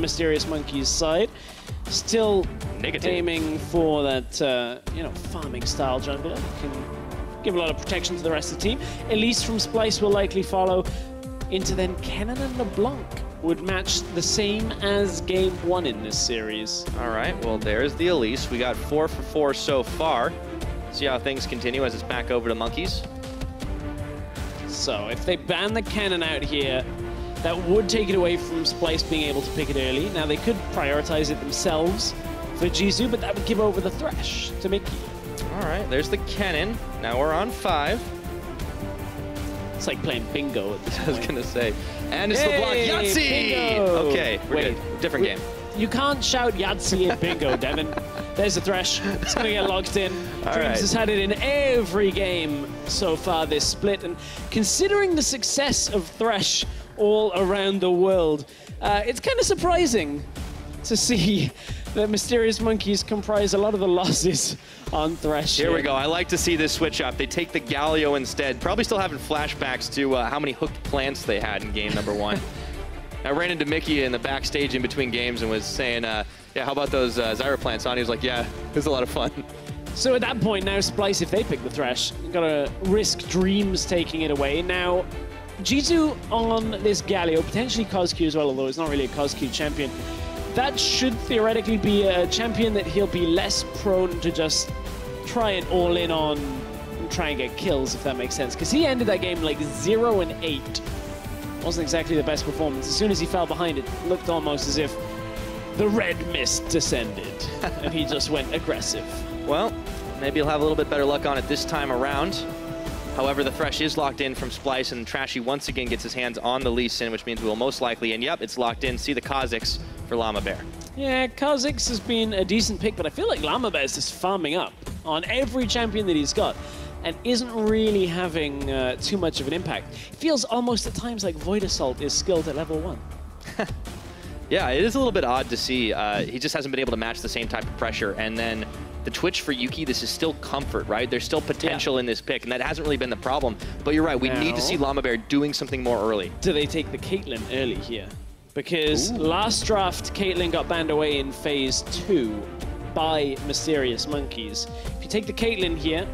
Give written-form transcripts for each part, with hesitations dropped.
Mysterious Monkey's side. Still Negative. aiming for that, you know, farming style jungler. Can give a lot of protection to the rest of the team. Elise from Splyce will likely follow. Into then Kennen and LeBlanc would match the same as game 1 in this series. All right, well, there's the Elise. We got 4 for 4 so far. See how things continue as it's back over to Monkeys. So if they ban the Kennen out here, that would take it away from Splyce being able to pick it early. Now, they could prioritize it themselves for Jisu, but that would give over the Thresh to Mikyx. All right, there's the Kennen. Now we're on 5. It's like playing bingo at this point. I was going to say. And it's LeBlanc. Yahtzee! Bingo! Okay, we're good. Different game. You can't shout Yahtzee at bingo, Devin. There's the Thresh. It's going to get locked in. All Dreams right. has had it in every game so far this split. And considering the success of Thresh all around the world, it's kind of surprising to see that Mysterious Monkeys comprise a lot of the losses on Thresh. Here we go. I like to see this switch up. They take the Galio instead. Probably still having flashbacks to how many hooked plants they had in game number 1. I ran into Mickey in the backstage in between games and was saying, yeah, how about those Zyra plants on? He was like, yeah, it was a lot of fun. So at that point now, Splyce, if they pick the Thresh, gotta risk Dreams taking it away. Now, Jisu on this Galio, potentially CozQ as well, although it's not really a CozQ champion. That should theoretically be a champion that he'll be less prone to just try and all in on and try and get kills, if that makes sense. Because he ended that game like 0-8. Wasn't exactly the best performance. As soon as he fell behind, it looked almost as if the red mist descended and he just went aggressive. Well, maybe he'll have a little bit better luck on it this time around. However, the Thresh is locked in from Splyce, and Trashy once again gets his hands on the Lee Sin, which means we will most likely, and yep, it's locked in. See the Kha'Zix for Lamabear. Yeah, Kha'Zix has been a decent pick, but I feel like Lamabear is just farming up on every champion that he's got and isn't really having too much of an impact. It feels almost at times like Void Assault is skilled at level 1. Yeah, it is a little bit odd to see. He just hasn't been able to match the same type of pressure, and then the Twitch for Yuki, this is still comfort, right? There's still potential in this pick, and that hasn't really been the problem. But you're right, we need to see Lamabear doing something more early. Do they take the Caitlyn early here? Because last draft, Caitlyn got banned away in phase 2 by Mysterious Monkeys. If you take the Caitlyn here,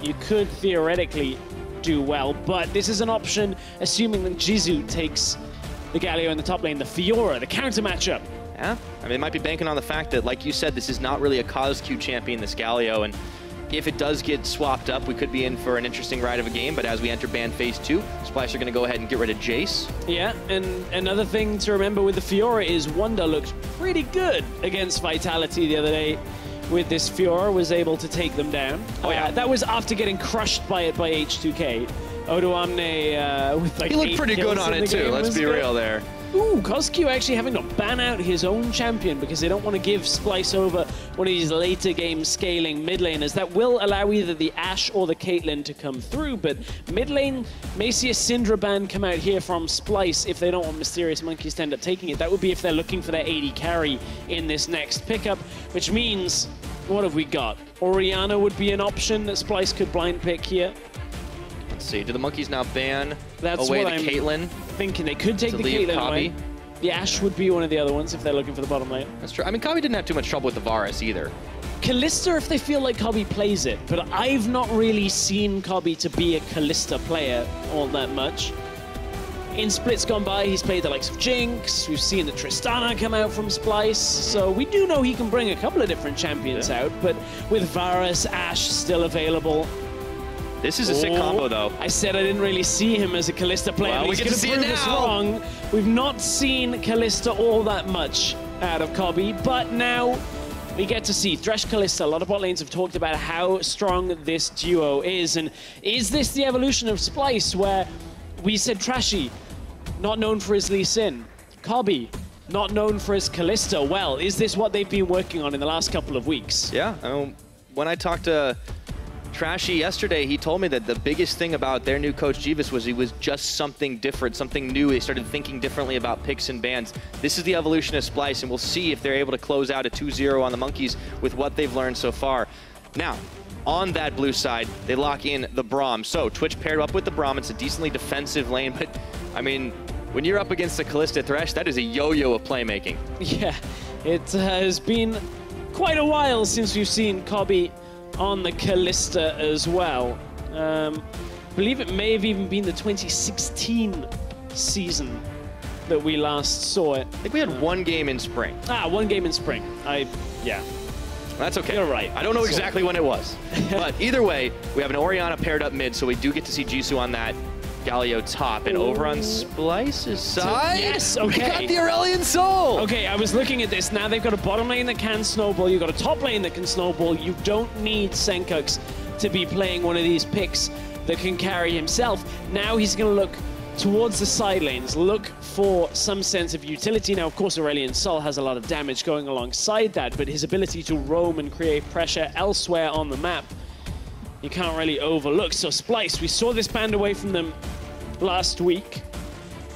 you could theoretically do well, but this is an option, assuming that Jisu takes the Galio in the top lane, the Fiora, the counter matchup. Yeah, I mean, it might be banking on the fact that, like you said, this is not really a CozQ champion, this Galio, and if it does get swapped up, we could be in for an interesting ride of a game, but as we enter ban phase 2, Splyce are going to go ahead and get rid of Jace. Yeah, and another thing to remember with the Fiora is Wunder looked pretty good against Vitality the other day with this Fiora, was able to take them down. Oh yeah. That was after getting crushed by it by H2K. Odoamne with like he looked pretty good on it too, let's be real there. Ooh, CozQ actually having to ban out his own champion because they don't want to give Splyce over one of these later game scaling mid laners. That will allow either the Ashe or the Caitlyn to come through, but mid lane may see a Syndra ban come out here from Splyce if they don't want Mysterious Monkeys to end up taking it. That would be if they're looking for their AD carry in this next pickup, which means, what have we got? Orianna would be an option that Splyce could blind pick here. Let's see, do the Monkeys now ban That's away what the I'm Caitlyn? Thinking they could take the Caitlyn away. The Ashe would be one of the other ones if they're looking for the bottom lane. That's true. I mean, Kobbe didn't have too much trouble with the Varus either. Kalista if they feel like Kobbe plays it, but I've not really seen Kobbe to be a Kalista player all that much. In splits gone by, he's played the likes of Jinx, we've seen the Tristana come out from Splyce, so we do know he can bring a couple of different champions out, but with Varus, Ashe still available. This is a sick combo, though. I said I didn't really see him as a Kalista player. Well, we get to see it now. Us wrong. We've not seen Kalista all that much out of Kobbe, but now we get to see Thresh Kalista. A lot of bot lanes have talked about how strong this duo is, and is this the evolution of Splyce, where we said Trashy, not known for his Lee Sin, Kobbe, not known for his Kalista. Well, is this what they've been working on in the last couple of weeks? Yeah, I mean, when I talked to Trashy yesterday, he told me that the biggest thing about their new coach Jisu was he was just something different, something new. They started thinking differently about picks and bans. This is the evolution of Splyce, and we'll see if they're able to close out a 2-0 on the Monkeys with what they've learned so far. Now, on that blue side, they lock in the Braum. So Twitch paired up with the Braum. It's a decently defensive lane, but I mean, when you're up against the Kalista Thresh, that is a yo-yo of playmaking. Yeah, it has been quite a while since we've seen Kobbe on the Kalista as well. I believe it may have even been the 2016 season that we last saw it. I think we had one game in spring. One game in spring. Yeah. That's okay. You're right. I don't know exactly when it was. But either way, we have an Orianna paired up mid, so we do get to see Jisu on that Galio top. And over on Splyce's side, yes, okay. We got the Aurelion Sol. Okay, I was looking at this. Now they've got a bottom lane that can snowball. You've got a top lane that can snowball. You don't need Sencux to be playing one of these picks that can carry himself. Now he's going to look towards the side lanes, look for some sense of utility. Now, of course, Aurelion Sol has a lot of damage going alongside that, but his ability to roam and create pressure elsewhere on the map, you can't really overlook. So Splyce, we saw this banned away from them last week.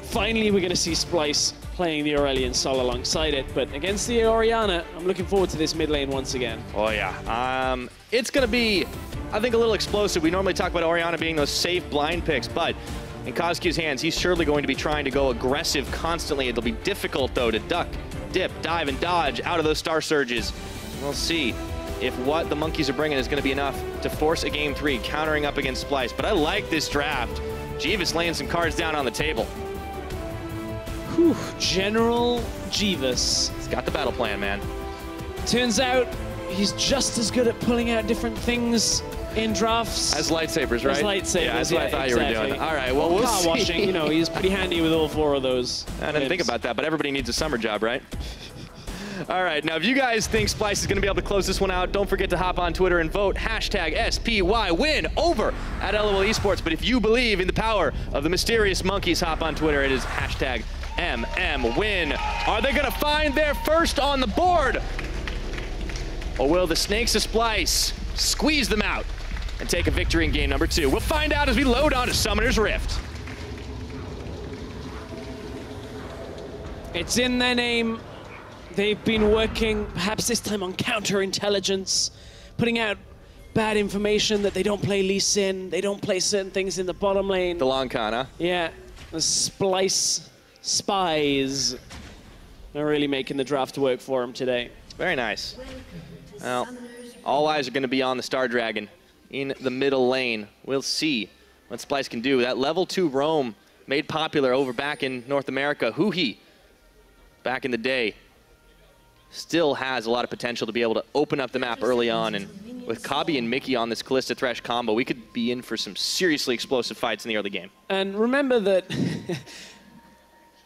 Finally, we're going to see Splyce playing the Aurelion Sol alongside it, but against the Orianna, I'm looking forward to this mid lane once again. Oh, yeah. It's going to be, I think, a little explosive. We normally talk about Orianna being those safe blind picks, but in CozQ's hands, he's surely going to be trying to go aggressive constantly. It'll be difficult, though, to duck, dip, dive, and dodge out of those star surges. We'll see if what the monkeys are bringing is going to be enough to force a game 3, countering up against Splyce. But I like this draft. Jisu laying some cards down on the table. Whew, General Jisu. He's got the battle plan, man. Turns out he's just as good at pulling out different things in drafts. As lightsabers, right? As lightsabers, yeah, that's what I thought exactly. you were doing. All right, well, we'll car see. washing, you know, he's pretty handy with all 4 of those. I didn't think about that, but everybody needs a summer job, right? All right, now if you guys think Splyce is going to be able to close this one out, don't forget to hop on Twitter and vote #SPYWin over at LOL Esports. But if you believe in the power of the mysterious monkeys, hop on Twitter. It is #MMWin. Are they going to find their first on the board? Or will the Snakes of Splyce squeeze them out and take a victory in game number 2? We'll find out as we load on to Summoner's Rift. It's in their name. They've been working, perhaps this time, on counterintelligence, putting out bad information that they don't play Lee Sin, they don't play certain things in the bottom lane. The long con, huh? Yeah, the Splyce spies are really making the draft work for them today. Very nice. Well, all eyes are going to be on the Star Dragon in the middle lane. We'll see what Splyce can do. That level 2 roam made popular over back in North America. Huhi, back in the day, still has a lot of potential to be able to open up the map early on. And with Kobbe and Mikyx on this Kalista Thresh combo, we could be in for some seriously explosive fights in the early game. And remember that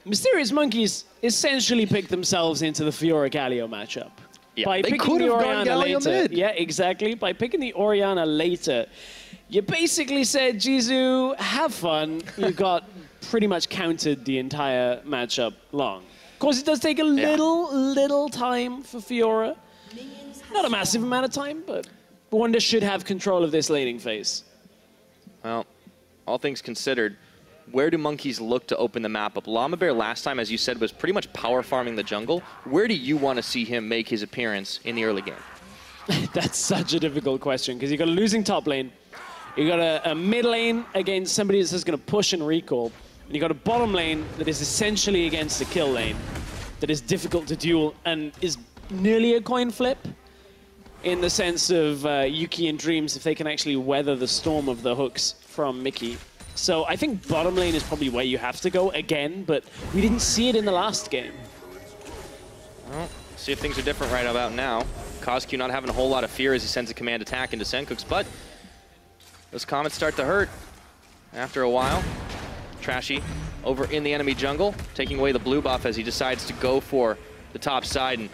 Mysterious Monkeys essentially picked themselves into the Fiora Galio matchup. Yeah, by they picking the could have gone Orianna Galio later. mid. Yeah, exactly. By picking the Orianna later, you basically said, Jisu, have fun. You got pretty much countered the entire matchup long. Of course, it does take a little time for Fiora. Not a massive amount of time, but Wunder should have control of this laning phase. Well, all things considered, where do monkeys look to open the map up? Lamabear last time, as you said, was pretty much power farming the jungle. Where do you want to see him make his appearance in the early game? That's such a difficult question, because you've got a losing top lane, you've got a mid lane against somebody that's just going to push and recall, and you've got a bottom lane that is essentially against the kill lane, that is difficult to duel and is nearly a coin flip in the sense of Yuki and Dreams, if they can actually weather the storm of the hooks from Mikyx. So I think bottom lane is probably where you have to go again, but we didn't see it in the last game. Well, see if things are different right about now. CozQ not having a whole lot of fear as he sends a command attack into Sencux, but those comets start to hurt after a while. Trashy over in the enemy jungle, taking away the blue buff as he decides to go for the top side. And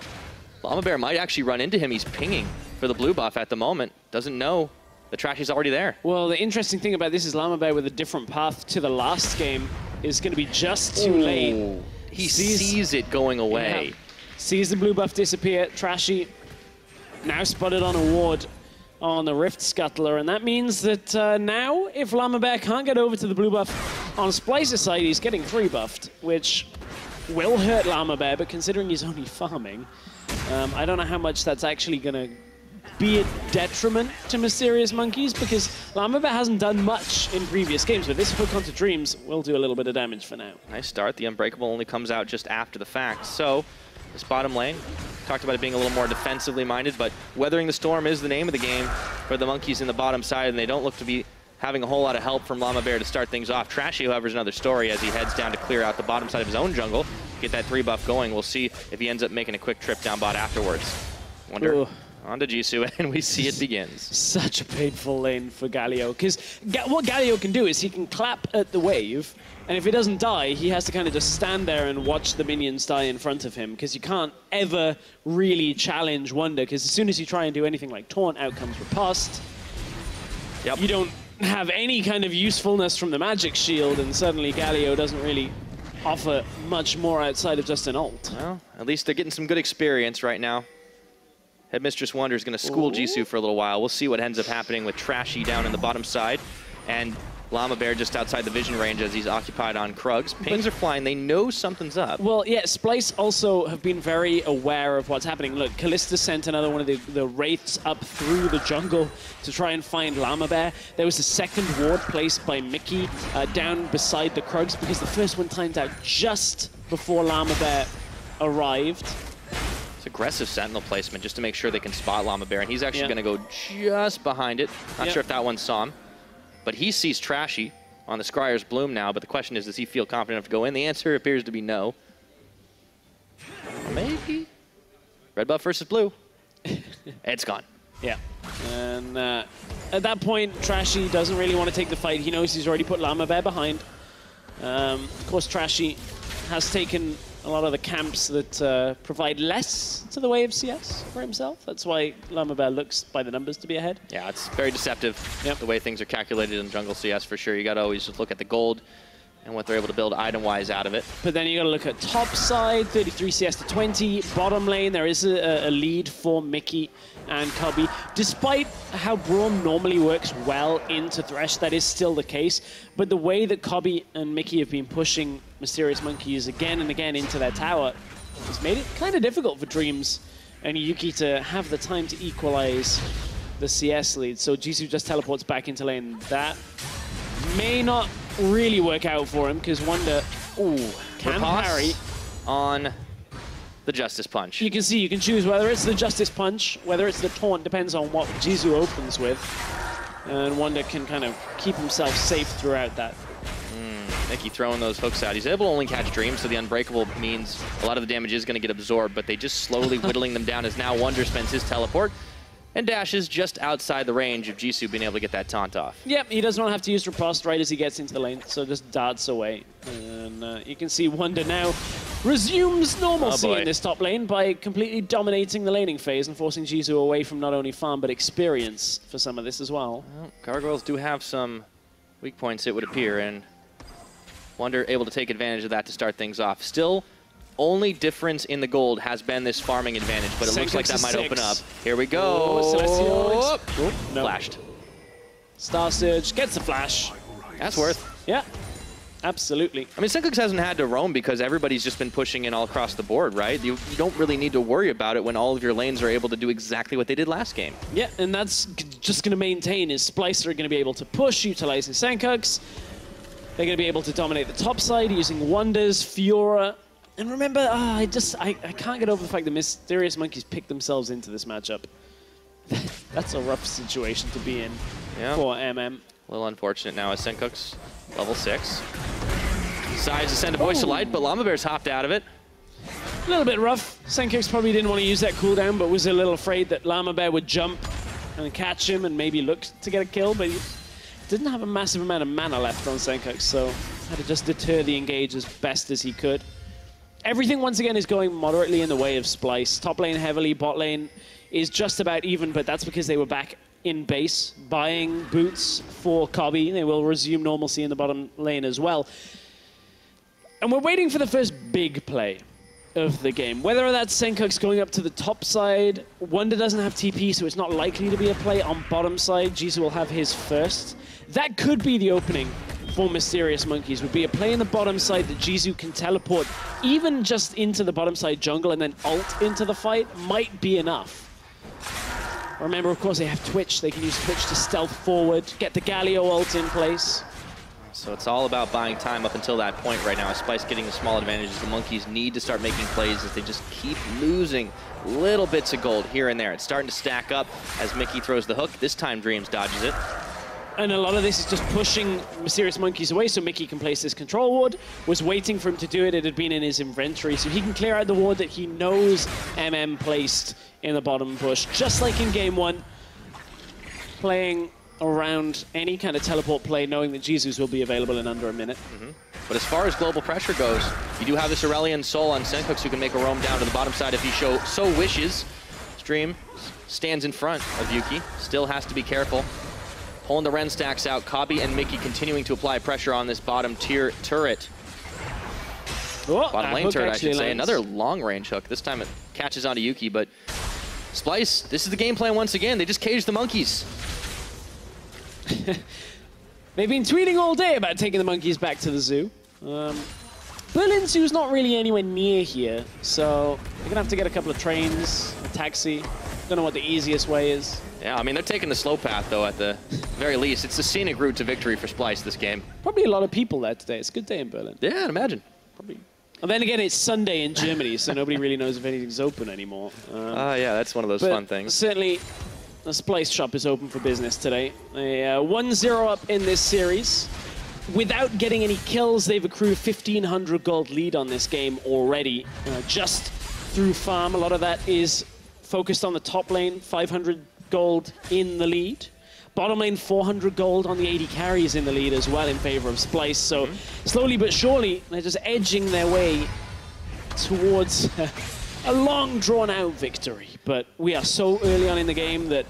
Lamabear might actually run into him. He's pinging for the blue buff at the moment. Doesn't know the Trashy's already there. Well, the interesting thing about this is Lamabear with a different path to the last game is going to be just too late. He sees it going away. Yeah. Sees the blue buff disappear. Trashy now spotted on a ward on the Rift Scuttler, and that means that now, if Lamabear can't get over to the blue buff on Splyce's side, he's getting 3 buffed, which will hurt Lamabear, but considering he's only farming, I don't know how much that's actually going to be a detriment to Mysterious Monkeys because Lamabear hasn't done much in previous games, but this hook onto Dreams will do a little bit of damage for now. Nice start. The Unbreakable only comes out just after the fact. So this bottom lane, talked about it being a little more defensively minded, but Weathering the Storm is the name of the game for the Monkeys in the bottom side, and they don't look to be having a whole lot of help from Lamabear to start things off. Trashy, however, is another story as he heads down to clear out the bottom side of his own jungle, get that 3 buff going. We'll see if he ends up making a quick trip down bot afterwards. Wunder onto Jisu, and we see it begins. Such a painful lane for Galio, because what Galio can do is he can clap at the wave, and if he doesn't die, he has to kind of just stand there and watch the minions die in front of him, because you can't ever really challenge Wunder, because as soon as you try and do anything like taunt, out comes Riposte. Yep. You don't have any kind of usefulness from the magic shield, and suddenly Galio doesn't really offer much more outside of just an ult. Well, at least they're getting some good experience right now. Headmistress Wunder is going to school Jisu for a little while. We'll see what ends up happening with Trashy down in the bottom side, and Lamabear just outside the vision range as he's occupied on Krugs. Pings are flying. They know something's up. Well, yeah, Splyce also have been very aware of what's happening. Look, Kalista sent another one of the Wraiths up through the jungle to try and find Lamabear. There was a second ward placed by Mikyx down beside the Krugs because the first one timed out just before Lamabear arrived. It's aggressive sentinel placement just to make sure they can spot Lamabear, and he's actually going to go just behind it. Not sure if that one saw him. But he sees Trashy on the Scryer's Bloom now, but the question is, does he feel confident enough to go in? The answer appears to be no. Or maybe. Red buff versus blue. It's gone. Yeah. And at that point, Trashy doesn't really want to take the fight. He knows he's already put Lamabear behind. Of course, Trashy has taken a lot of the camps that provide less to the way of CS for himself. That's why Lamabear looks by the numbers to be ahead. Yeah, it's very deceptive, the way things are calculated in jungle CS for sure. You got to always just look at the gold and what they're able to build item-wise out of it. But then you got to look at top side, 33 CS to 20. Bottom lane, there is a lead for Mikyx and Kobbe. Despite how Braum normally works well into Thresh, that is still the case. But the way that Kobbe and Mikyx have been pushing Mysterious Monkeys again and again into their tower has made it kind of difficult for Dreams and Yuki to have the time to equalize the CS lead. So Jisu just teleports back into lane. That may not really work out for him because Wunder can parry on the Justice Punch. You can see, you can choose whether it's the Justice Punch, whether it's the taunt, depends on what Jisu opens with. And Wunder can kind of keep himself safe throughout that. Mikyx throwing those hooks out. He's able to only catch Dreams, so the Unbreakable means a lot of the damage is going to get absorbed, but they just slowly whittling them down as now Wunder spends his teleport and dashes just outside the range of Jisu being able to get that taunt off. Yep, he doesn't want to have to use Riposte right as he gets into the lane, so just darts away. And you can see Wunder now resumes normalcy in this top lane by completely dominating the laning phase and forcing Jisu away from not only farm, but experience for some of this as well. Gargoyles do have some weak points, it would appear, and Wunder able to take advantage of that to start things off. Still, only difference in the gold has been this farming advantage, but it looks like that might open up. Here we go. Flashed. Star Surge gets a flash. That's worth. Yeah, absolutely. I mean, Sencux hasn't had to roam because everybody's just been pushing in all across the board, right? You don't really need to worry about it when all of your lanes are able to do exactly what they did last game. Yeah, and that's just going to maintain is Splyce are going to be able to push, utilizing Sencux. They're going to be able to dominate the top side using Wonders, Fiora. And remember, I can't get over the fact that Mysterious Monkeys picked themselves into this matchup. That's a rough situation to be in for MM. A little unfortunate now as Sencux, level 6. Decides to send a Voice of Light, but Lamabear's hopped out of it. A little bit rough. Sencux probably didn't want to use that cooldown, but was a little afraid that Lamabear would jump and catch him and maybe look to get a kill, but he didn't have a massive amount of mana left on Sencux, so had to just deter the engage as best as he could. Everything, once again, is going moderately in the way of Splyce. Top lane heavily, bot lane is just about even, but that's because they were back in base, buying boots for Kobbe. They will resume normalcy in the bottom lane as well. And we're waiting for the first big play of the game. Whether that's Sencux going up to the top side, Wunder doesn't have TP, so it's not likely to be a play on bottom side. Jisu will have his first. That could be the opening for Mysterious Monkeys, would be a play in the bottom side that Jisu can teleport even just into the bottom side jungle and then ult into the fight might be enough. Remember, of course, they have Twitch. They can use Twitch to stealth forward, get the Galio ult in place. So it's all about buying time up until that point right now. Splyce getting the small advantages. The Monkeys need to start making plays as they just keep losing little bits of gold here and there. It's starting to stack up as Mikyx throws the hook. This time Dreams dodges it. And a lot of this is just pushing Mysterious Monkeys away so Mikyx can place this control ward. Was waiting for him to do it. It had been in his inventory, so he can clear out the ward that he knows MM placed in the bottom bush. Just like in game one, playing around any kind of teleport play, knowing that Jisus will be available in under a minute. But as far as global pressure goes, you do have this Aurelion Sol on Sencux who can make a roam down to the bottom side if he so wishes. Stream stands in front of Yuki. Still has to be careful. Pulling the Ren stacks out. Kobbe and Mikyx continuing to apply pressure on this bottom tier turret. Oh, bottom lane turret, I should say. lands. Another long-range hook. This time it catches onto Yuki, but Splyce, this is the game plan once again. They just caged the Monkeys. They've been tweeting all day about taking the Monkeys back to the zoo. Berlin Zoo's not really anywhere near here, so they're going to have to get a couple of trains, a taxi. Don't know what the easiest way is. Yeah, I mean, they're taking the slow path, though, at the very least. It's the scenic route to victory for Splyce this game. Probably a lot of people there today. It's a good day in Berlin. Yeah, I'd imagine. Probably. And then again, it's Sunday in Germany, so nobody really knows if anything's open anymore. Yeah, that's one of those fun things. Certainly, the Splyce shop is open for business today. They 1-0 up in this series. Without getting any kills, they've accrued 1,500 gold lead on this game already. Just through farm, a lot of that is focused on the top lane, 500 gold in the lead. Bottom lane, 400 gold on the AD carries in the lead as well in favor of Splyce. So slowly but surely, they're just edging their way towards a long drawn-out victory. But we are so early on in the game that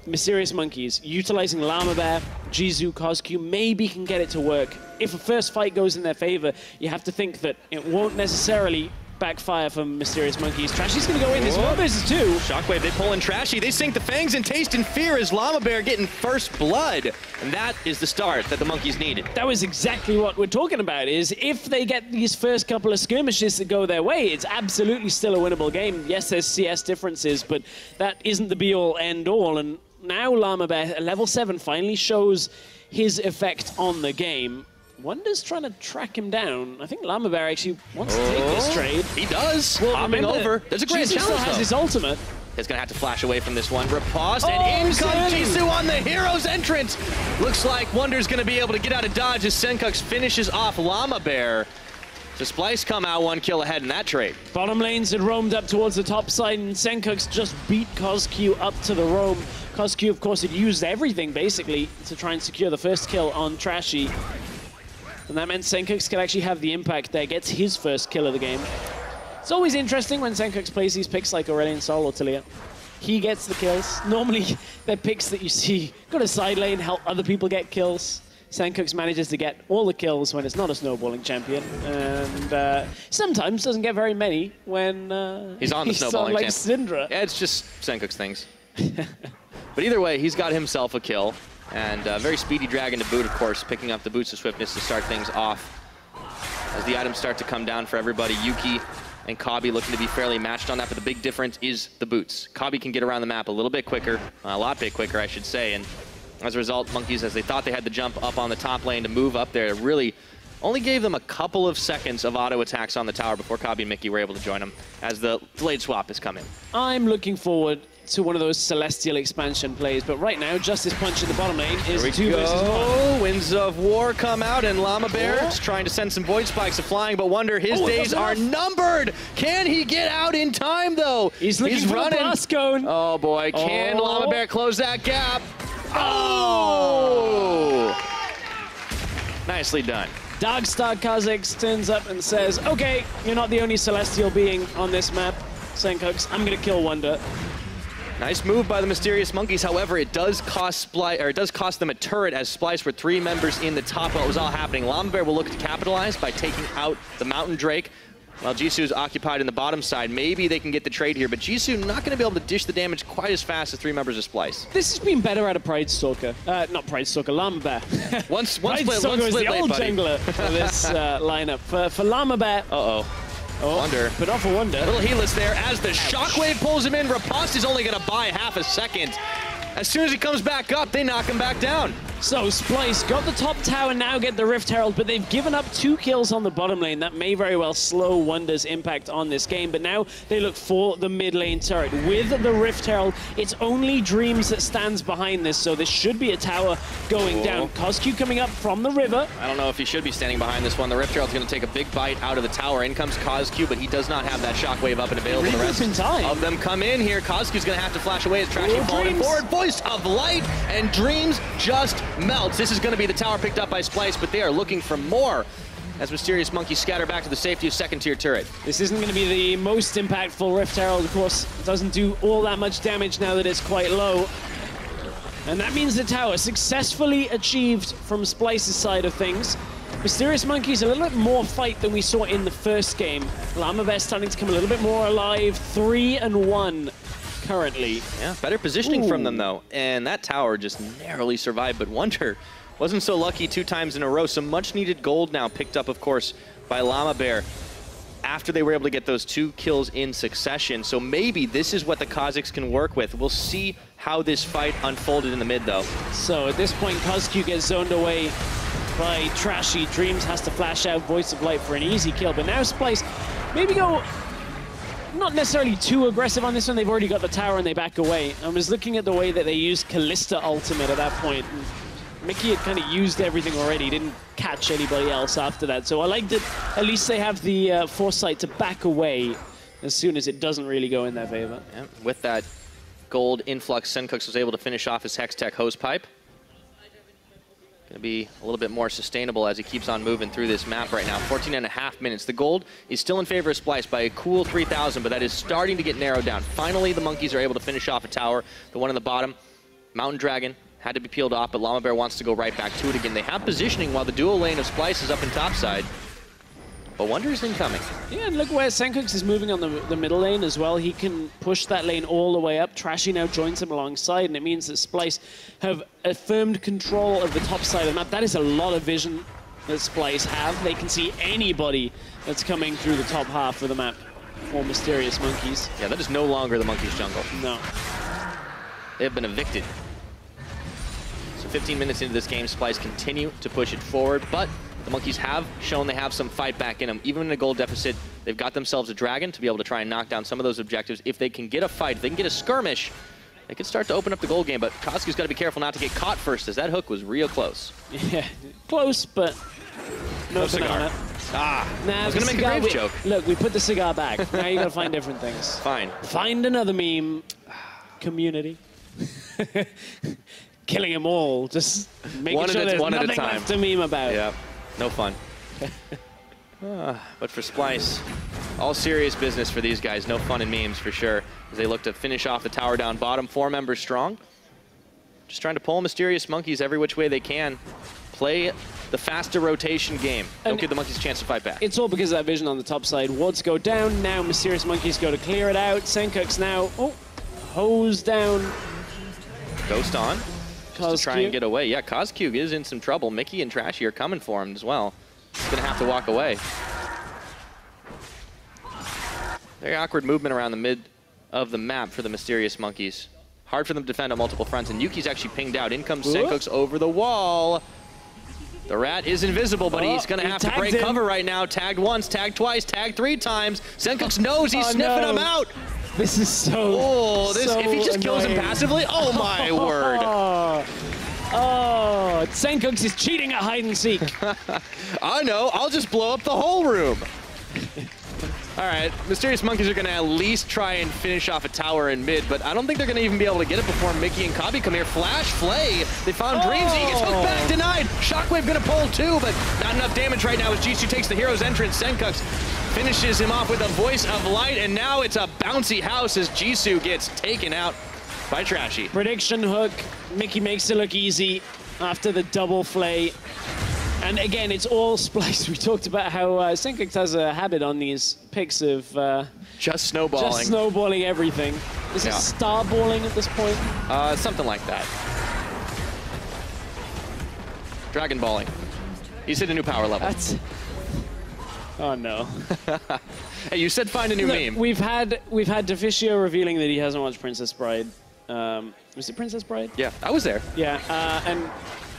Mysterious Monkeys, utilizing Lamabear, Jisu, CozQ, maybe can get it to work. If a first fight goes in their favor, you have to think that it won't necessarily backfire from Mysterious Monkeys. Trashy's going to go in. This one versus two. Shockwave, they pull in Trashy. They sink the fangs and taste in fear as Lamabear getting first blood. And that is the start that the Monkeys needed. That was exactly what we're talking about, is if they get these first couple of skirmishes that go their way, it's absolutely still a winnable game. Yes, there's CS differences, but that isn't the be-all, end-all. And now Lamabear, at level 7, finally shows his effect on the game. Wunder's trying to track him down. I think Lamabear actually wants to take this trade. He does. Well, hopping over. There's a grand Jisu challenge, still has his ultimate. He's going to have to flash away from this one. Riposte, and in comes Jisu on the hero's entrance. Looks like Wunder's going to be able to get out of dodge as Sencux finishes off Lamabear. So Splyce come out 1 kill ahead in that trade. Bottom lanes had roamed up towards the top side, and Sencux just beat CozQ up to the roam. CozQ, of course, had used everything, basically, to try and secure the first kill on Trashy. And that meant Sencux could actually have the impact there, gets his first kill of the game. It's always interesting when Sencux plays these picks like Aurelion Sol or Talia. He gets the kills. Normally, they're picks that you see go to side lane, help other people get kills. Sencux manages to get all the kills when it's not a snowballing champion, and sometimes doesn't get very many when he's on the snowballing like champion. Syndra. Yeah, it's just Sencux things. But either way, he's got himself a kill. And very speedy dragon to boot, of course, picking up the boots of swiftness to start things off. As the items start to come down for everybody, Yuki and Kobbe looking to be fairly matched on that, but the big difference is the boots. Kobbe can get around the map a little bit quicker, a lot bit quicker, I should say, and as a result, Monkeys, as they thought they had the jump up on the top lane to move up there, really only gave them a couple of seconds of auto attacks on the tower before Kobbe and Mikyx were able to join them as the delayed swap has come in. I'm looking forward to one of those Celestial expansion plays, but right now, Justice Punch in the bottom lane is 2 versus 1. Winds of War come out, and Lamabear is trying to send some Void Spikes flying, but Wunder, his days are numbered. Can he get out in time, though? He's looking for the blast cone. Oh, boy. Can Lamabear close that gap? Oh! Nicely done. Darkstar Kha'Zix turns up and says, okay, you're not the only Celestial being on this map, Sencux. I'm going to kill Wunder. Nice move by the Mysterious Monkeys. However, it does cost them a turret as Splyce were 3 members in the top while it was all happening. Lamabear will look to capitalize by taking out the Mountain Drake. While Jisu is occupied in the bottom side, maybe they can get the trade here, but Jisu not going to be able to dish the damage quite as fast as 3 members of Splyce. This has been better out of Pride Stalker. Not Pride Stalker, Lamabear. One Pride Stalker is the old jungler for this lineup. For Lamabear, Oh, Wunder. but not for Wunder. A little heatless there as the shockwave pulls him in. Riposte is only going to buy half a second. As soon as he comes back up, they knock him back down. So Splyce got the top tower, now get the Rift Herald, but they've given up 2 kills on the bottom lane. That may very well slow Wunder's impact on this game, but now they look for the mid lane turret. With the Rift Herald, it's only Dreams that stands behind this, so this should be a tower going down. CozQ coming up from the river. I don't know if he should be standing behind this one. The Rift Herald's going to take a big bite out of the tower. In comes CozQ, but he does not have that shockwave up and available. The rest of them come in here. CozQ's going to have to flash away as Trashy falling forward. Voice of Light, and Dreams just melts. This is going to be the tower picked up by Splyce, but they are looking for more as Mysterious Monkeys scatter back to the safety of second-tier turret. This isn't going to be the most impactful Rift Herald, of course. It doesn't do all that much damage now that it's quite low. And that means the tower successfully achieved from Splyce's side of things. Mysterious Monkeys a little bit more fight than we saw in the first game. Lamabear starting to come a little bit more alive. 3-1. Currently. Yeah, better positioning from them, though. And that tower just narrowly survived, but Wunder wasn't so lucky 2 times in a row. Some much-needed gold now picked up, of course, by Lamabear after they were able to get those 2 kills in succession. So maybe this is what the Kha'Zix can work with. We'll see how this fight unfolded in the mid, though. So at this point, CozQ gets zoned away by Trashy. Dreams has to flash out Voice of Light for an easy kill, but now Splyce maybe go not necessarily too aggressive on this one. They've already got the tower and they back away. I was looking at the way that they used Kalista ultimate at that point. Mikyx had kind of used everything already, didn't catch anybody else after that. So I like that at least they have the foresight to back away as soon as it doesn't really go in their favor. Yeah, with that gold influx, Sencux was able to finish off his Hextech hosepipe. Going to be a little bit more sustainable as he keeps on moving through this map right now. 14.5 minutes. The gold is still in favor of Splyce by a cool 3,000, but that is starting to get narrowed down. Finally, the Monkeys are able to finish off a tower. The one on the bottom, Mountain Dragon, had to be peeled off, but Lamabear wants to go right back to it again. They have positioning while the dual lane of Splyce is up in topside. But Wunder is incoming. Yeah, and look where Sencux is moving on the middle lane as well. He can push that lane all the way up. Trashy now joins him alongside, and it means that Splyce have affirmed control of the top side of the map. That is a lot of vision that Splyce have. They can see anybody that's coming through the top half of the map for Mysterious Monkeys. Yeah, that is no longer the Monkeys jungle. No. They have been evicted. So 15 minutes into this game, Splyce continue to push it forward, but the Monkeys have shown they have some fight back in them. Even in a gold deficit, they've got themselves a dragon to be able to try and knock down some of those objectives. If they can get a fight, if they can get a skirmish, they could start to open up the gold game. But CozQ's got to be careful not to get caught first, as that hook was real close. Yeah, close, but no cigar. Nah, I was going to make a grave joke. Look, we put the cigar back. Now you got to find different things. Fine. Find another meme. Community. Killing them all. Just making sure there's nothing left to meme about. Yeah. No fun. But for Splyce, all serious business for these guys. No fun in memes for sure, as they look to finish off the tower down bottom. 4 members strong. Just trying to pull Mysterious Monkeys every which way they can. Play the faster rotation game. Don't give the Monkeys a chance to fight back. It's all because of that vision on the top side. Wards go down. Now Mysterious Monkeys go to clear it out. Sencux now, hose down. Ghost on. Just to try and get away. Yeah, CozQ is in some trouble. Mikyx and Trashy are coming for him as well. He's going to have to walk away. Very awkward movement around the mid of the map for the Mysterious Monkeys. Hard for them to defend on multiple fronts, and Yuki's actually pinged out. In comes Sencux over the wall. The rat is invisible, but he's going to have to break cover right now. Tagged once, tagged twice, tagged 3 times. Sencux knows he's sniffing him out. This is so if he just kills him passively, oh my word. Sencux is cheating at hide and seek. I know, I'll just blow up the whole room. All right, Mysterious Monkeys are going to at least try and finish off a tower in mid, but I don't think they're going to even be able to get it before Mikyx and Kobbe come here. Flash, Flay, they found Dreams, he gets hooked back, denied. Shockwave going to pull too, but not enough damage right now as Jisu takes the hero's entrance. Sencux finishes him off with a Voice of Light, and now it's a bouncy house as Jisu gets taken out by Trashy. Prediction hook, Mikyx makes it look easy after the double Flay. And again, it's all Splyce. We talked about how Sencux has a habit on these picks of just snowballing. Just snowballing everything. Is it starballing at this point? Something like that. Dragon balling. He's hit a new power level. Oh no. Hey, you said find a new meme. We've had Deficio revealing that he hasn't watched Princess Bride. Was it Princess Bride? Yeah, I was there. Yeah, and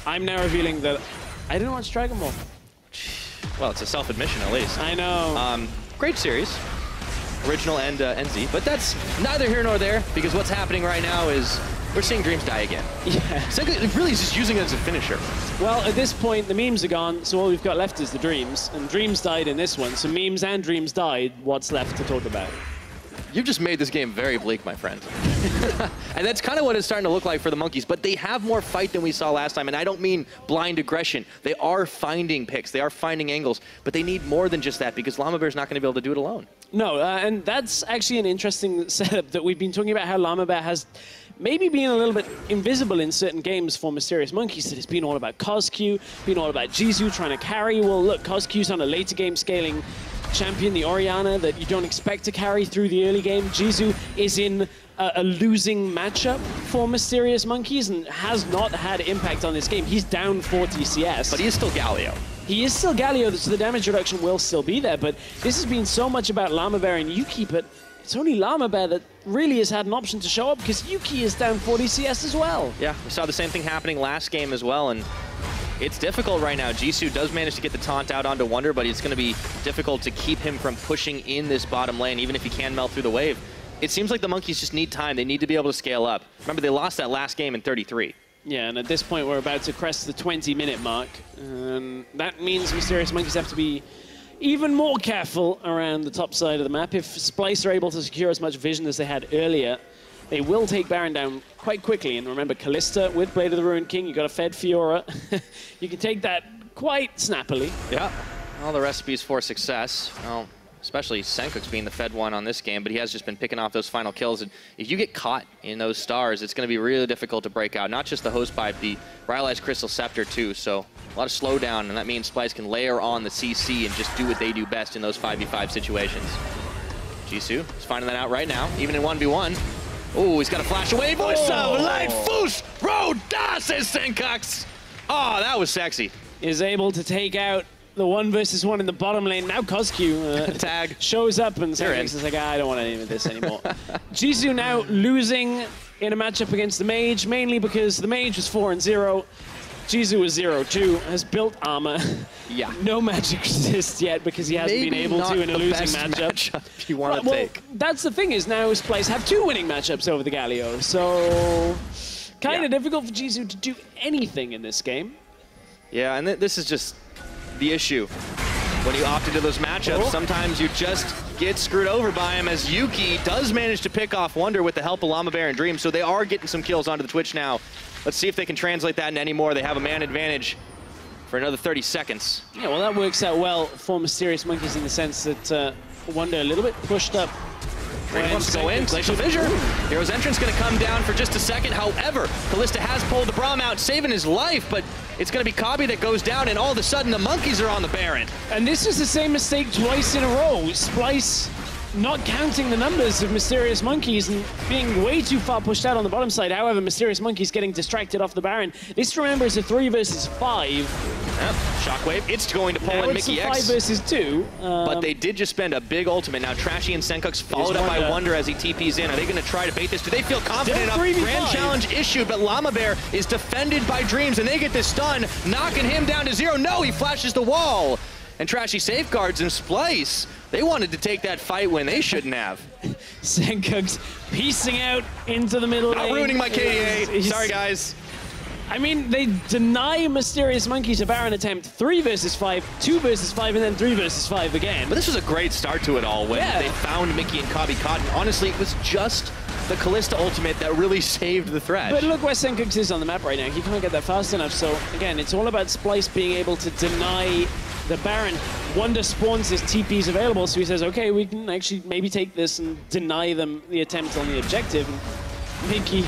I'm now revealing that I didn't watch Dragon Ball. Well, it's a self-admission at least. I know. Great series. Original and NZ, but that's neither here nor there because what's happening right now is we're seeing Dreams die again. Yeah. Sencux really is just using it as a finisher. Well, at this point, the memes are gone, so all we've got left is the Dreams, and Dreams died in this one, so memes and Dreams died. What's left to talk about? You've just made this game very bleak, my friend. And that's kind of what it's starting to look like for the Monkeys, but they have more fight than we saw last time, and I don't mean blind aggression. They are finding picks, they are finding angles, but they need more than just that because Lamabear's not going to be able to do it alone. No, and that's actually an interesting setup that we've been talking about how Lamabear has maybe been a little bit invisible in certain games for Mysterious Monkeys, that it's been all about CozQ, been all about Jisu trying to carry. Well, look, CozQ's on a later game scaling champion, the Orianna, that you don't expect to carry through the early game. Jisu is in a losing matchup for Mysterious Monkeys and has not had impact on this game. He's down 40 CS. But he is still Galio. He is still Galio, so the damage reduction will still be there, but this has been so much about Lamabear and Yuki, but it's only Lamabear that really has had an option to show up because Yuki is down 40 CS as well. Yeah, we saw the same thing happening last game as well, and it's difficult right now. Jisu does manage to get the taunt out onto Wunder, but it's going to be difficult to keep him from pushing in this bottom lane, even if he can melt through the wave. It seems like the Monkeys just need time. They need to be able to scale up. Remember, they lost that last game in 33. Yeah, and at this point, we're about to crest the 20-minute mark. That means Mysterious Monkeys have to be even more careful around the top side of the map. If Splyce are able to secure as much vision as they had earlier, they will take Baron down quite quickly. And remember, Kalista with Blade of the Ruined King, you got a fed Fiora. You can take that quite snappily. Yeah, all the recipes for success. Well, especially Sencux being the fed one on this game, but he has just been picking off those final kills. And if you get caught in those stars, it's going to be really difficult to break out. Not just the host pipe, the Rylai's Crystal Scepter too. So a lot of slowdown, and that means Splyce can layer on the CC and just do what they do best in those 5v5 situations. Jisu is finding that out right now, even in 1v1. Oh, he's got a flash away. Voice of life, Fus, Roda, says Sencux. Oh, that was sexy. Is able to take out the 1v1 in the bottom lane. Now CozQ tag shows up and Sencux is like, I don't want any of this anymore. Jisu now losing in a matchup against the Mage, mainly because the Mage was 4-0. Jisu was 0-2, has built armor. Yeah. No magic resist yet because he hasn't been able to in a losing matchup. If you want to take. That's the thing is now Splyce have 2 winning matchups over the Galio, so kind of difficult for Jisu to do anything in this game. Yeah, and this is just the issue. When you opt into those matchups, sometimes you just get screwed over by him, as Yuki does manage to pick off Wunder with the help of Lamabear and Dream, so they are getting some kills onto the Twitch now. Let's see if they can translate that into any more. They have a man advantage for another 30 seconds. Yeah, well, that works out well for Mysterious Monkeys in the sense that Wunder a little bit pushed up. Dream wants to go in, Glacial Fissure. Hero's Entrance going to come down for just a second. However, Kalista has pulled the Braum out, saving his life, but it's going to be Kobbe that goes down, and all of a sudden the Monkeys are on the Baron. And this is the same mistake twice in a row. Splyce not counting the numbers of Mysterious Monkeys and being way too far pushed out on the bottom side. However, Mysterious Monkeys getting distracted off the Baron. This, remember, is a 3 versus 5. Yep. Shockwave, it's going to pull in Mikyx. 5 versus 2. But they did just spend a big ultimate. Now Trashy and Sencux followed up by Wunder as he TPs in. Are they going to try to bait this? Do they feel confident enough? Grand challenge issued, but Lamabear is defended by Dreams, and they get this stun, knocking him down to 0. No, he flashes the wall. And Trashy safeguards, and Splyce, they wanted to take that fight when they shouldn't have. Sencux piecing out into the middle lane. Not ruining my KDA. Sorry, guys. I mean, they deny Mysterious Monkeys a Baron attempt. 3 versus 5, 2 versus 5, and then 3 versus 5 again. But this was a great start to it all when they found Mikyx and Kobbe caught. And honestly, it was just the Kalista ultimate that really saved the Thresh. But look where Sencux is on the map right now. He can't get that fast enough. So, again, it's all about Splyce being able to deny the Baron. Wunder spawns his TPs available, so he says, okay, we can actually maybe take this and deny them the attempt on the objective. And Mikyx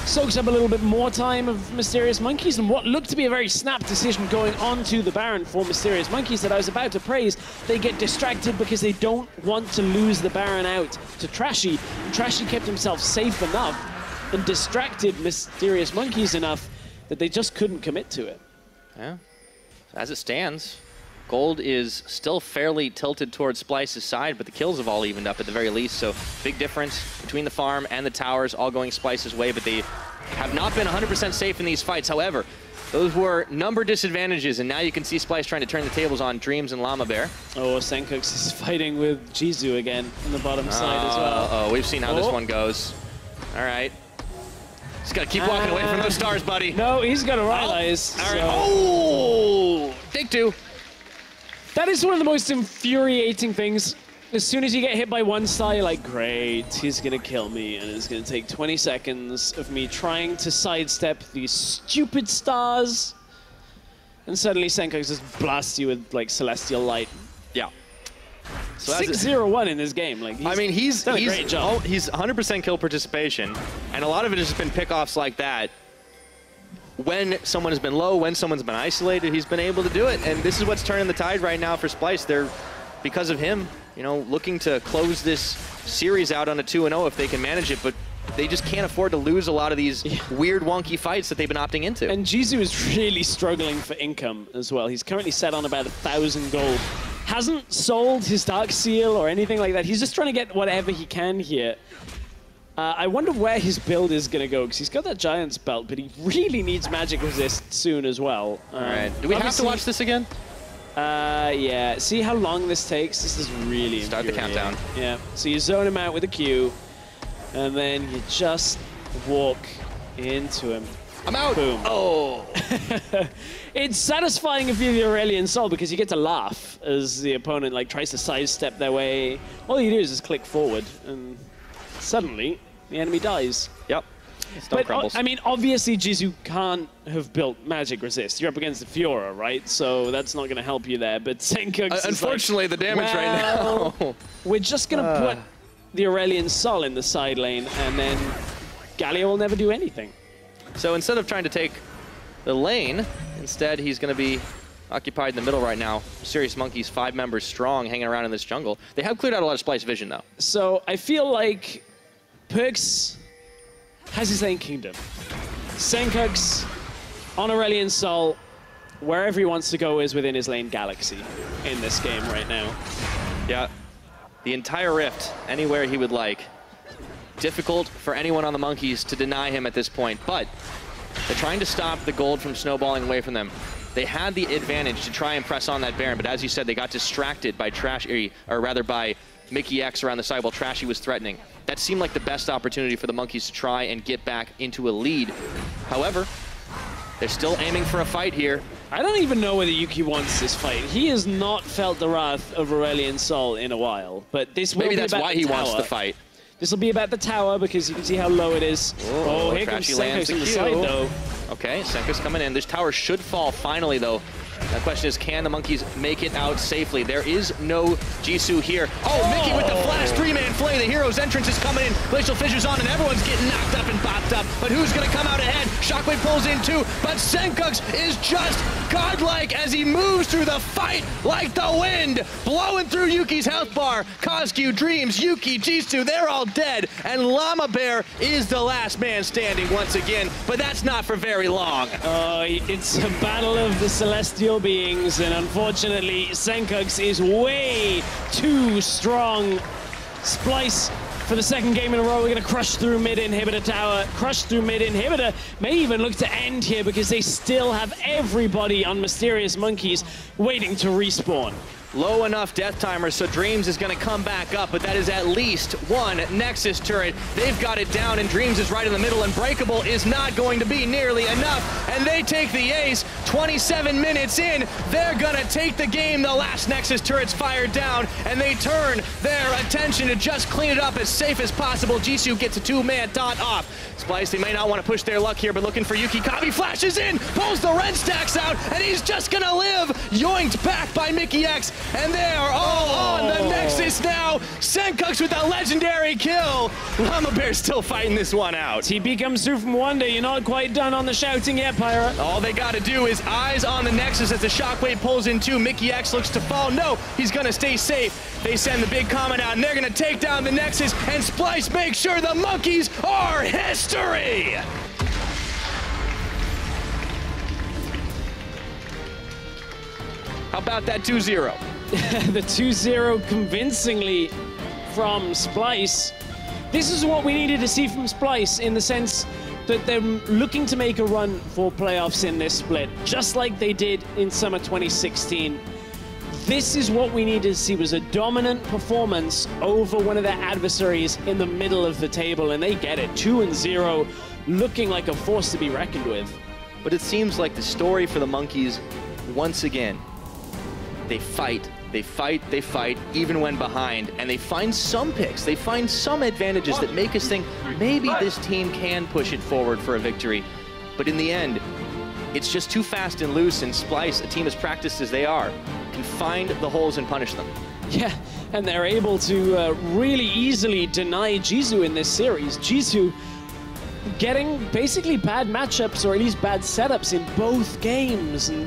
soaks up a little bit more time of Mysterious Monkeys, and what looked to be a very snap decision going on to the Baron for Mysterious Monkeys that I was about to praise. They get distracted because they don't want to lose the Baron out to Trashy. And Trashy kept himself safe enough and distracted Mysterious Monkeys enough that they just couldn't commit to it. Yeah. As it stands, Gold is still fairly tilted towards Splyce's side, but the kills have all evened up at the very least, so big difference between the farm and the towers all going Splyce's way, but they have not been 100% safe in these fights. However, those were number disadvantages, and now you can see Splyce trying to turn the tables on Dreams and Lamabear. Oh, Sencux is fighting with Jisu again on the bottom side as well. Oh, we've seen how this one goes. All right. Just gotta keep walking away from those stars, buddy. No, he's got to realize. All right. Oh, take two. That is one of the most infuriating things. As soon as you get hit by one star, you're like, great, he's gonna kill me, and it's gonna take 20 seconds of me trying to sidestep these stupid stars, and suddenly Sencux just blasts you with like Celestial Light. Yeah. So 6-0-1 in this game. Like, he's done a great job. He's 100% kill participation, and a lot of it has just been pickoffs like that. When someone has been low, when someone's been isolated, he's been able to do it. And this is what's turning the tide right now for Splyce. They're, because of him, you know, looking to close this series out on a 2-0 if they can manage it, but they just can't afford to lose a lot of these weird, wonky fights that they've been opting into. And Jisu is really struggling for income as well. He's currently set on about 1,000 gold. Hasn't sold his Dark Seal or anything like that. He's just trying to get whatever he can here. I wonder where his build is going to go, because he's got that Giant's Belt, but he really needs Magic Resist soon as well. All right. Do we have to watch this again? Yeah. See how long this takes? This is really Start the countdown. Yeah. So you zone him out with a Q, and then you just walk into him. I'm out. Boom. Oh. It's satisfying if you're the Aurelion Sol, because you get to laugh as the opponent like tries to sidestep their way. All you do is just click forward, and suddenly the enemy dies. Yep. Stone crumbles. I mean, obviously Jisu can't have built Magic Resist. You're up against the Fiora, right? So that's not going to help you there. But Sencux unfortunately, the damage right now. We're just going to put the Aurelion Sol in the side lane, and then Galio will never do anything. So instead of trying to take the lane, instead he's going to be occupied in the middle right now. Serious Monkeys, 5 members strong, hanging around in this jungle. They have cleared out a lot of Splyce vision, though. So I feel like Perkz has his lane kingdom. Sencux on Aurelion Sol, wherever he wants to go is within his lane galaxy in this game right now. Yeah, the entire rift, anywhere he would like. Difficult for anyone on the Monkeys to deny him at this point, but they're trying to stop the gold from snowballing away from them. They had the advantage to try and press on that Baron, but as you said, they got distracted by Trashy, or rather by Mikyx around the side while Trashy was threatening. That seemed like the best opportunity for the Monkeys to try and get back into a lead. However, they're still aiming for a fight here. I don't even know whether Yuki wants this fight. He has not felt the wrath of Aurelion Sol in a while, but this will Maybe be that's about why the he tower. wants the fight. This will be about the tower, because you can see how low it is. Oh, here comes Trashy lands Sencux on the the Q. side, though. Okay, Sencux coming in. This tower should fall finally, though. The question is, can the Monkeys make it out safely? There is no Jisu here. Oh, Mickey with the flash 3-man flay. The hero's entrance is coming in. Glacial Fissure's on, and everyone's getting knocked up and popped up. But who's going to come out ahead? Shockwave pulls in too, but Sencux is just godlike as he moves through the fight like the wind, blowing through Yuki's health bar. CozQ, Dreams, Yuki, Jisu, they're all dead. And Lamabear is the last man standing once again, but that's not for very long. It's a battle of the celestial beings, and unfortunately Sencux is way too strong. Splyce for the second game in a row. We're going to crush through mid inhibitor tower, crush through mid inhibitor, may even look to end here because they still have everybody on Mysterious Monkeys waiting to respawn. Low enough death timer, so Dreams is going to come back up, but that is at least one Nexus turret. They've got it down, and Dreams is right in the middle, and Breakable is not going to be nearly enough, and they take the ace. 27 minutes in, they're going to take the game. The last Nexus turret's fired down, and they turn their attention to just clean it up as safe as possible. Jisu gets a 2-man dot off. Splyce, they may not want to push their luck here, but looking for Yuki. Kobbe flashes in, pulls the red stacks out, and he's just going to live. Yoinked back by Mikyx. And they are all on the Nexus now. Sencux with a legendary kill. Lamabear still fighting this one out. TP comes through from Wunder. You're not quite done on the shouting yet, Pyra. All they got to do is eyes on the Nexus as the Shockwave pulls in too. Mikyx looks to fall. No, he's going to stay safe. They send the big comment out, and they're going to take down the Nexus, and Splyce makes sure the Monkeys are history. How about that 2-0? The 2-0 convincingly from Splyce. This is what we needed to see from Splyce in the sense that they're looking to make a run for playoffs in this split, just like they did in summer 2016. This is what we needed to see, was a dominant performance over one of their adversaries in the middle of the table, and they get it. 2-0, looking like a force to be reckoned with. But it seems like the story for the Monkeys, once again, they fight, they fight, they fight, even when behind, and they find some picks, they find some advantages that make us think maybe this team can push it forward for a victory. But in the end, it's just too fast and loose, and Splyce, a team as practiced as they are, can find the holes and punish them. Yeah, and they're able to really easily deny Jisu in this series. Jisu getting basically bad matchups, or at least bad setups in both games, and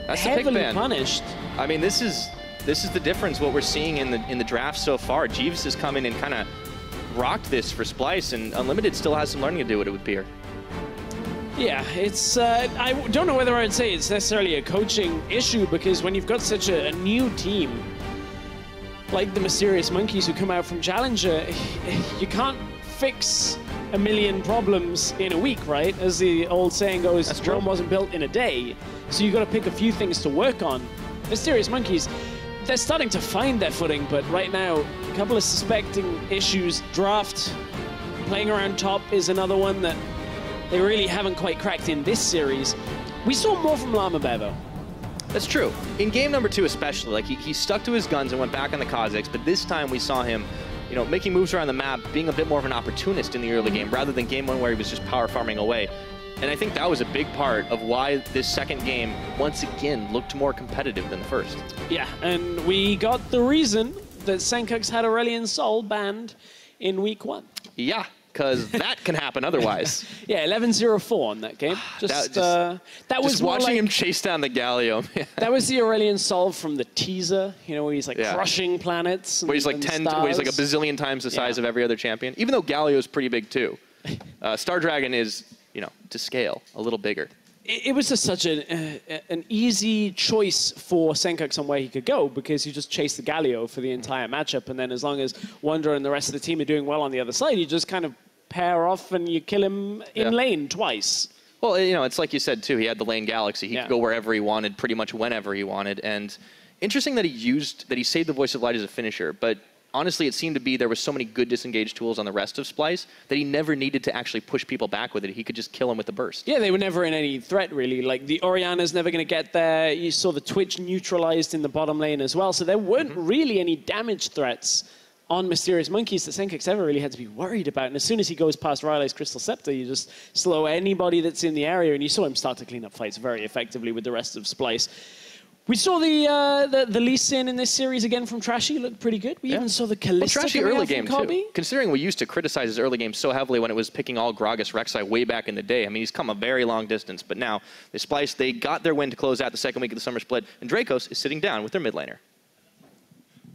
that's heavily punished. I mean, this is the difference, what we're seeing in the draft so far. Jeeves has come in and kind of rocked this for Splyce, and Unlimited still has some learning to do, it would appear. Yeah, it's, I don't know whether I'd say it's necessarily a coaching issue, because when you've got such a new team, like the Mysterious Monkeys who come out from Challenger, you can't fix a million problems in a week, right? As the old saying goes, Rome wasn't built in a day. So you've got to pick a few things to work on. Mysterious Monkeys, they're starting to find their footing, but right now, a couple of suspecting issues. Draft, playing around top is another one that they really haven't quite cracked in this series. We saw more from Lamabear, though. That's true. In game number 2 especially, like he stuck to his guns and went back on the Kha'Zix, but this time we saw him, you know, making moves around the map, being a bit more of an opportunist in the early game, rather than game 1 where he was just power farming away. And I think that was a big part of why this second game, once again, looked more competitive than the first. Yeah, and we got the reason that Sencux had Aurelion Sol banned in week 1. Yeah, because that can happen otherwise. Yeah, 11-0-4 in that game. That was watching him chase down the Galio. That was the Aurelion Sol from the teaser, you know, where he's like crushing planets. Where he's like where he's like a bazillion times the size of every other champion. Even though Galio is pretty big too. Star Dragon is, you know, to scale, a little bigger. It was just such an easy choice for Sencux on where he could go, because you just chase the Galio for the entire matchup, and then as long as Wunder and the rest of the team are doing well on the other side, you just kind of pair off and you kill him in lane twice. Well, you know, it's like you said too, he had the lane Galaxy. He could go wherever he wanted, pretty much whenever he wanted. And interesting that he saved the Voice of Light as a finisher, but honestly, it seemed to be there was so many good disengaged tools on the rest of Splyce that he never needed to actually push people back with it. He could just kill them with the burst. Yeah, they were never in any threat, really. Like, the Orianna's never going to get there. You saw the Twitch neutralized in the bottom lane as well. So there weren't really any damage threats on Mysterious Monkeys that Sencux ever really had to be worried about. And as soon as he goes past Riley's Crystal Scepter, you just slow anybody that's in the area. And you saw him start to clean up fights very effectively with the rest of Splyce. We saw the Lee Sin in this series again from Trashy, looked pretty good. We even saw the Kalista Trashy early game too. Considering we used to criticize his early game so heavily when it was picking all Gragas Rek'Sai way back in the day. I mean, he's come a very long distance, but now the Splyce, they got their win to close out the second week of the summer split, and Dracos is sitting down with their mid laner.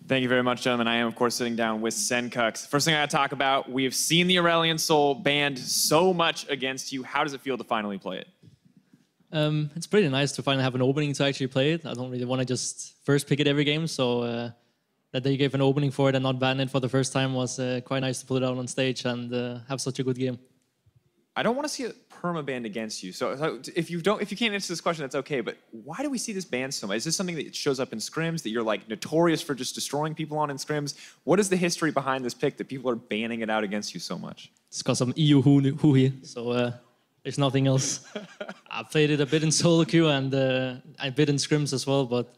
Thank you very much, gentlemen. I am, of course, sitting down with Sencux. First thing I got to talk about, we have seen the Aurelion Sol banned so much against you. How does it feel to finally play it? It's pretty nice to finally have an opening to actually play it. I don't really want to just first pick it every game, so that they gave an opening for it and not ban it for the first time was quite nice to pull it out on stage and have such a good game. I don't want to see it perma-banned against you. So if you can't answer this question, that's okay, but why do we see this banned so much? Is this something that shows up in scrims, that you're like notorious for just destroying people on in scrims? What is the history behind this pick that people are banning it out against you so much? It's because I'm EU Hui, so there's nothing else. I played it a bit in solo queue and a bit in scrims as well, but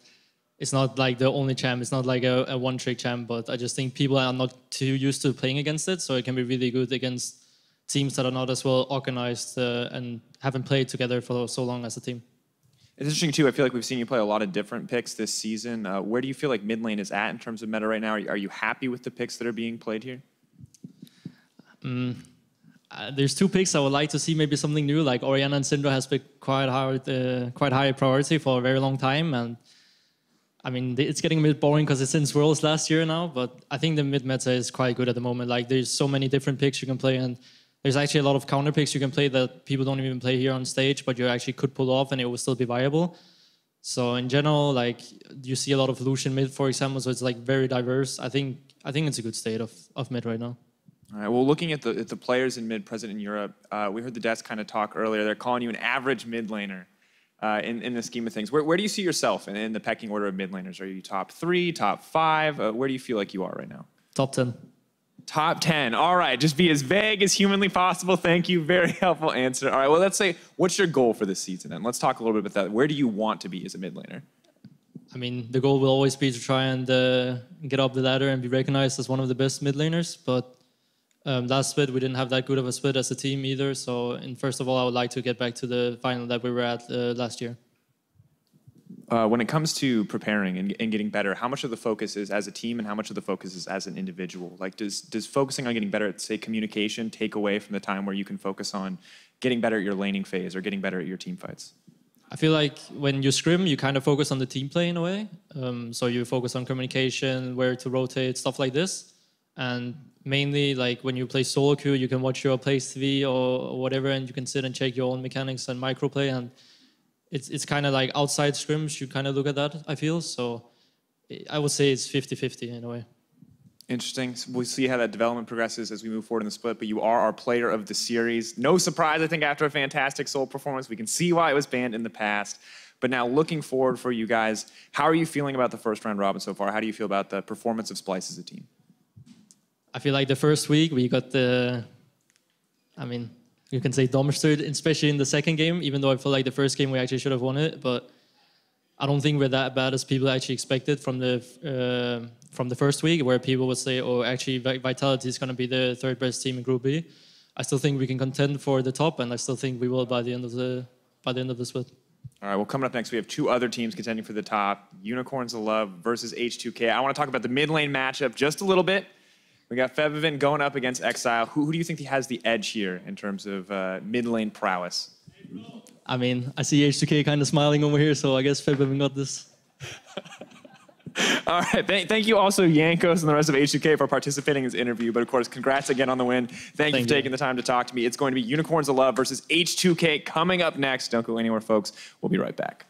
it's not like the only champ. It's not like a one-trick champ, but I just think people are not too used to playing against it, so it can be really good against teams that are not as well organized and haven't played together for so long as a team. It's interesting too, I feel like we've seen you play a lot of different picks this season. Where do you feel like mid lane is at in terms of meta right now? Are you happy with the picks that are being played here? There's two picks I would like to see maybe something new, like Orianna and Syndra has been quite high priority for a very long time, and I mean, it's getting a bit boring because it's since Worlds last year now, but I think the mid meta is quite good at the moment. Like, there's so many different picks you can play, and there's actually a lot of counter picks you can play that people don't even play here on stage, but you actually could pull off and it will still be viable. So in general, like you see a lot of Lucian mid, for example, so it's like very diverse. I think it's a good state of mid right now. All right, well, looking at the players in mid present in Europe, we heard the desk kind of talk earlier. They're calling you an average mid laner in the scheme of things. Where do you see yourself in the pecking order of mid laners? Are you top 3, top 5? Where do you feel like you are right now? Top 10. Top 10. All right, just be as vague as humanly possible. Thank you. Very helpful answer. All right, well, let's say, what's your goal for this season? And let's talk a little bit about that. Where do you want to be as a mid laner? I mean, the goal will always be to try and get up the ladder and be recognized as one of the best mid laners. But last split, we didn't have that good of a split as a team either. So, first of all, I would like to get back to the final that we were at last year. When it comes to preparing and getting better, how much of the focus is as a team and how much of the focus is as an individual? Like, does focusing on getting better at, say, communication take away from the time where you can focus on getting better at your laning phase or getting better at your team fights? I feel like when you scrim, you kind of focus on the team play in a way. So you focus on communication, where to rotate, stuff like this. And mainly, like when you play solo queue, you can watch your plays TV or whatever, and you can sit and check your own mechanics and microplay. And it's kind of like outside scrims, you kind of look at that, I feel. So I would say it's 50-50 in a way. Interesting. So we'll see how that development progresses as we move forward in the split, but you are our player of the series. No surprise, I think, after a fantastic Sol performance. We can see why it was banned in the past. But now looking forward for you guys, how are you feeling about the first round robin so far? How do you feel about the performance of Splyce as a team? I feel like the first week we got you can say dumbstered, especially in the second game, even though I feel like the first game we actually should have won it. But I don't think we're that bad as people actually expected from the first week, where people would say, oh, actually Vitality is going to be the third best team in Group B. I still think we can contend for the top, and I still think we will by the end of the split. All right, well, coming up next, we have 2 other teams contending for the top, Unicorns of Love versus H2K. I want to talk about the mid lane matchup just a little bit. We got Fevivin going up against Exile. Who do you think has the edge here in terms of mid lane prowess? I mean, I see H2K kind of smiling over here, so I guess Fevivin got this. All right, thank you also, Yankos and the rest of H2K, for participating in this interview. But of course, congrats again on the win. Thank you for taking the time to talk to me. It's going to be Unicorns of Love versus H2K coming up next. Don't go anywhere, folks. We'll be right back.